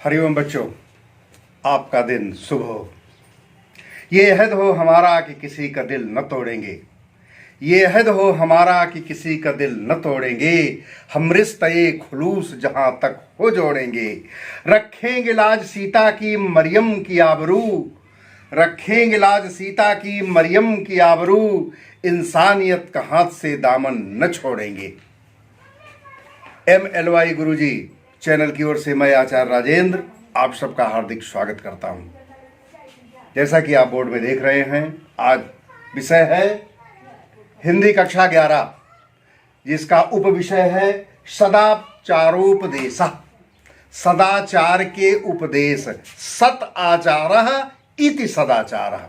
हरिओम बच्चों, आपका दिन शुभ हो। ये अहद हो हमारा कि किसी का दिल न तोड़ेंगे। ये अहद हो हमारा कि किसी का दिल न तोड़ेंगे। हम रिश्ते खुलूस जहां तक हो जोड़ेंगे। रखेंगे लाज सीता की मरियम की आबरू। रखेंगे लाज सीता की मरियम की आबरू। इंसानियत का हाथ से दामन न छोड़ेंगे। MLY गुरुजी चैनल की ओर से मैं आचार्य राजेंद्र आप सबका हार्दिक स्वागत करता हूं। जैसा कि आप बोर्ड में देख रहे हैं, आज विषय है हिंदी कक्षा 11, जिसका उप विषय है सदाचारोपदेश। सदाचार के उपदेश। सत आचारः इति सदाचारः।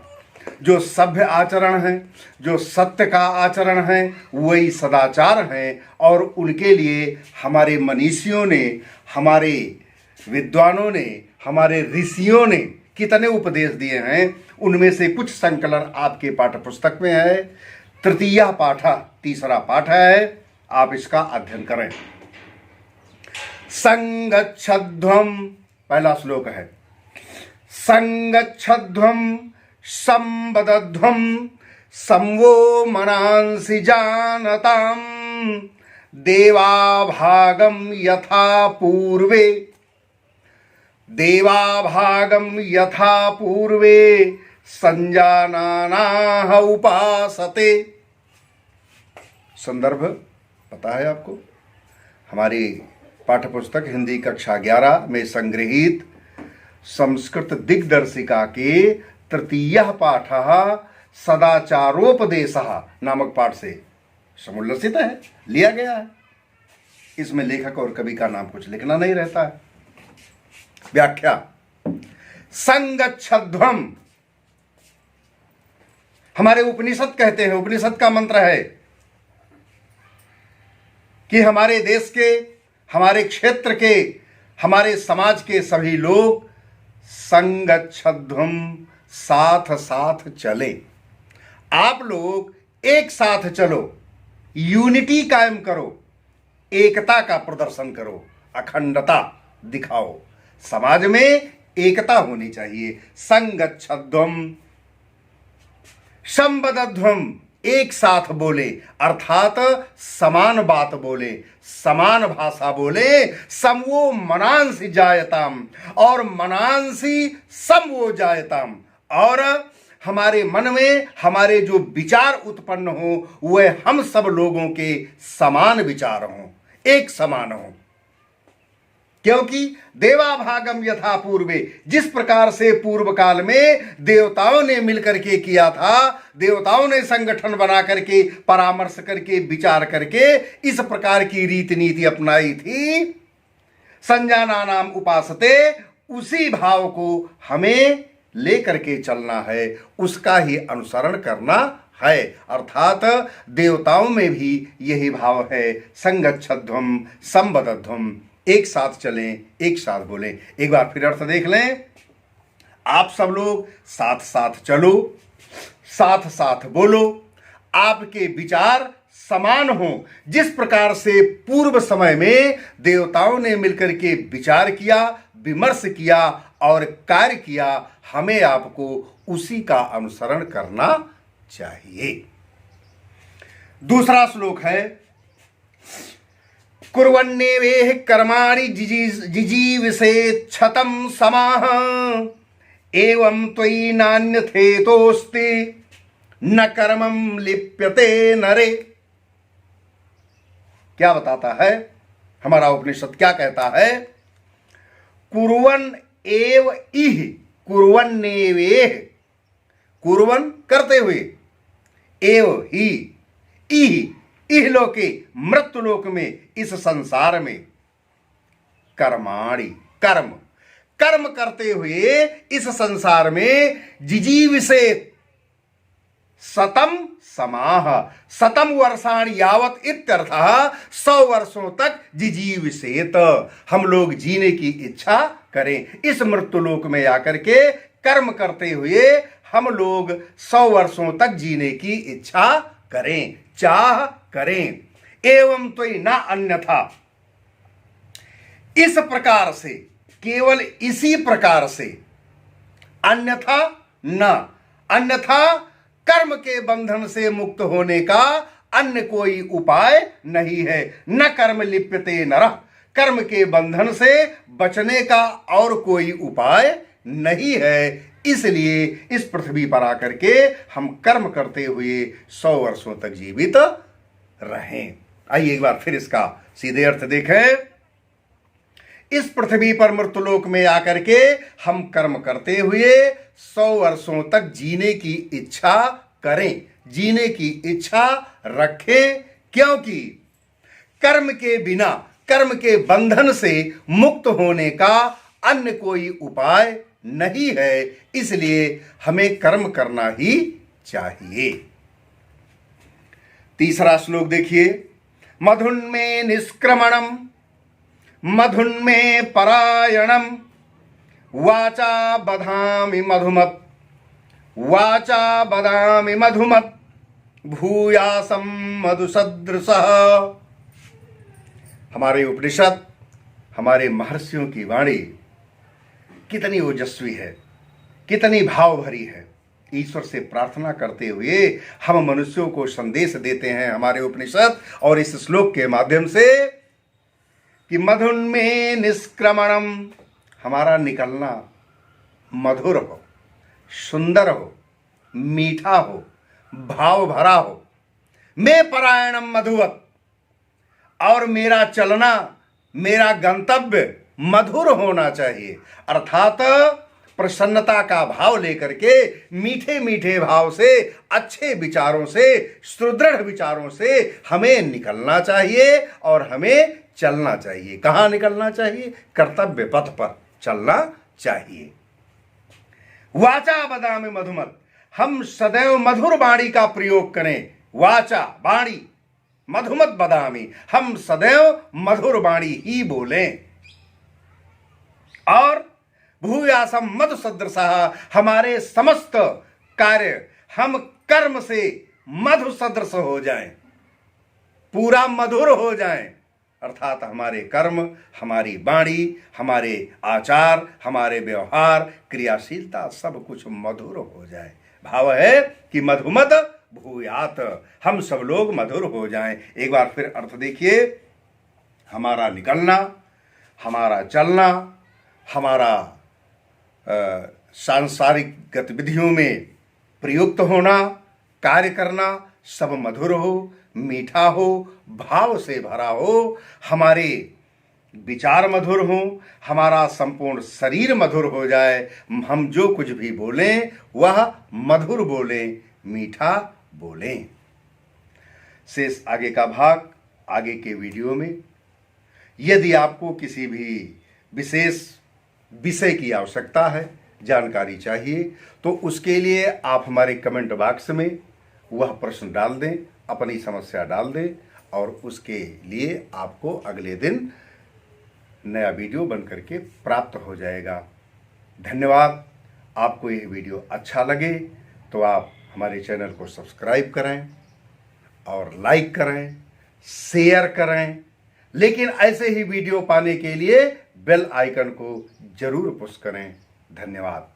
जो सभ्य आचरण है, जो सत्य का आचरण है, वही सदाचार है। और उनके लिए हमारे मनीषियों ने, हमारे विद्वानों ने, हमारे ऋषियों ने कितने उपदेश दिए हैं। उनमें से कुछ संकलन आपके पाठ्य पुस्तक में है। तृतीया पाठ, तीसरा पाठ है, आप इसका अध्ययन करें। संगच्छध्वम, पहला श्लोक है। संगच्छध्वम संवदध्वम संवो मनांसि जानताम देवाभागम यथा पूर्वे। देवाभागम यथा पूर्वे संजानानाः उपासते। संदर्भ पता है आपको? हमारी पाठ्यपुस्तक हिंदी कक्षा 11 में संग्रहित संस्कृत दिग्दर्शिका के तृतीय पाठ सदाचारोपदेश नामक पाठ से समुल्लसित है, लिया गया है। इसमें लेखक और कवि का नाम कुछ लिखना नहीं रहता है। व्याख्या। संगच्छध्वम, हमारे उपनिषद कहते हैं, उपनिषद का मंत्र है कि हमारे देश के, हमारे क्षेत्र के, हमारे समाज के सभी लोग संगच्छध्वम, साथ साथ चले। आप लोग एक साथ चलो, यूनिटी कायम करो, एकता का प्रदर्शन करो, अखंडता दिखाओ। समाज में एकता होनी चाहिए। संगच्छध्वम संवदध्वम, एक साथ बोले, अर्थात समान बात बोले, समान भाषा बोले। समवो मनांसि जायताम, और मनांसि समवो जायताम, और हमारे मन में हमारे जो विचार उत्पन्न हो वह हम सब लोगों के समान विचार हों, एक समान हों। क्योंकि देवाभागम यथा पूर्वे, जिस प्रकार से पूर्व काल में देवताओं ने मिलकर के किया था, देवताओं ने संगठन बना करके, परामर्श करके, विचार करके इस प्रकार की रीति नीति अपनाई थी। संजानानाम उपासते, उसी भाव को हमें लेकर के चलना है, उसका ही अनुसरण करना है। अर्थात देवताओं में भी यही भाव है। संगच्छध्वम संवदध्वम, एक साथ चलें, एक साथ बोलें। एक बार फिर अर्थ देख लें। आप सब लोग साथ साथ चलो, साथ साथ बोलो, आपके विचार समान हो। जिस प्रकार से पूर्व समय में देवताओं ने मिलकर के विचार किया, विमर्श किया और कार्य किया, हमें आपको उसी का अनुसरण करना चाहिए। दूसरा श्लोक है कुर्वन्नेवेह कर्माणि जिजीविषेच्छतं समाह एवं त्वयि नान्यथेतोस्ति न कर्मं लिप्यते नरे। क्या बताता है हमारा उपनिषद? क्या कहता है? कुर्वन् एव इह, कुर्वन्नेवेह, कुर्वन् करते हुए, एव ही, इह लोके, मृत्यु लोक में, इस संसार में, कर्माणि, कर्म, कर्म करते हुए इस संसार में, जिजीविषेत् शतम समाह, शतम वर्षाणि यावत इत्यर्थः, 100 वर्षों तक जिजीविषेत, हम लोग जीने की इच्छा करें। इस मृत्युलोक में आकर के कर्म करते हुए हम लोग 100 वर्षों तक जीने की इच्छा करें, चाह करें। एवं तो ना अन्यथा, इस प्रकार से केवल इसी प्रकार से, अन्यथा न, अन्यथा कर्म के बंधन से मुक्त होने का अन्य कोई उपाय नहीं है। न कर्म लिप्यते नरः, कर्म के बंधन से बचने का और कोई उपाय नहीं है। इसलिए इस पृथ्वी पर आकर के हम कर्म करते हुए 100 वर्षों तक जीवित रहें। आइए एक बार फिर इसका सीधे अर्थ देखें। इस पृथ्वी पर मृत्युलोक में आकर के हम कर्म करते हुए 100 वर्षों तक जीने की इच्छा करें, जीने की इच्छा रखें, क्योंकि कर्म के बिना, कर्म के बंधन से मुक्त होने का अन्य कोई उपाय नहीं है। इसलिए हमें कर्म करना ही चाहिए। तीसरा श्लोक देखिए। मधुन्मे निष्क्रमणम मधुन्मे परायणम वाचा बधामि मधुमत, वाचा बदामि मधुमत भूयासम मधुसदृशः। हमारे उपनिषद, हमारे महर्षियों की वाणी कितनी ओजस्वी है, कितनी भाव भरी है। ईश्वर से प्रार्थना करते हुए हम मनुष्यों को संदेश देते हैं हमारे उपनिषद और इस श्लोक के माध्यम से कि मधुन्मे निष्क्रमणम, हमारा निकलना मधुर हो, सुंदर हो, मीठा हो, भाव भरा हो। मैं परायणम मधुवत, और मेरा चलना, मेरा गंतव्य मधुर होना चाहिए। अर्थात प्रसन्नता का भाव लेकर के, मीठे मीठे भाव से, अच्छे विचारों से, सुदृढ़ विचारों से हमें निकलना चाहिए और हमें चलना चाहिए। कहाँ निकलना चाहिए? कर्तव्य पथ पर चलना चाहिए। वाचा बदामि मधुमत, हम सदैव मधुर वाणी का प्रयोग करें। वाचा, वाणी, मधुमत बदामि, हम सदैव मधुर वाणी ही बोलें। और भूयासम मधु सदृशः, हमारे समस्त कार्य हम कर्म से मधु सदृश हो जाएं, पूरा मधुर हो जाएं। अर्थात हमारे कर्म, हमारी वाणी, हमारे आचार, हमारे व्यवहार, क्रियाशीलता सब कुछ मधुर हो जाए। भाव है कि मधुमत भूयात, हम सब लोग मधुर हो जाएं। एक बार फिर अर्थ देखिए। हमारा निकलना, हमारा चलना, हमारा सांसारिक गतिविधियों में प्रयुक्त होना, कार्य करना सब मधुर हो, मीठा हो, भाव से भरा हो, हमारे विचार मधुर हो, हमारा संपूर्ण शरीर मधुर हो जाए। हम जो कुछ भी बोलें वह मधुर बोलें, मीठा बोलें। शेष आगे का भाग आगे के वीडियो में। यदि आपको किसी भी विशेष विषय की आवश्यकता है, जानकारी चाहिए, तो उसके लिए आप हमारे कमेंट बॉक्स में वह प्रश्न डाल दें, अपनी समस्या डाल दें और उसके लिए आपको अगले दिन नया वीडियो बन करके प्राप्त हो जाएगा। धन्यवाद। आपको यह वीडियो अच्छा लगे तो आप हमारे चैनल को सब्सक्राइब करें और लाइक करें, शेयर करें, लेकिन ऐसे ही वीडियो पाने के लिए बेल आइकन को जरूर पुश करें। धन्यवाद।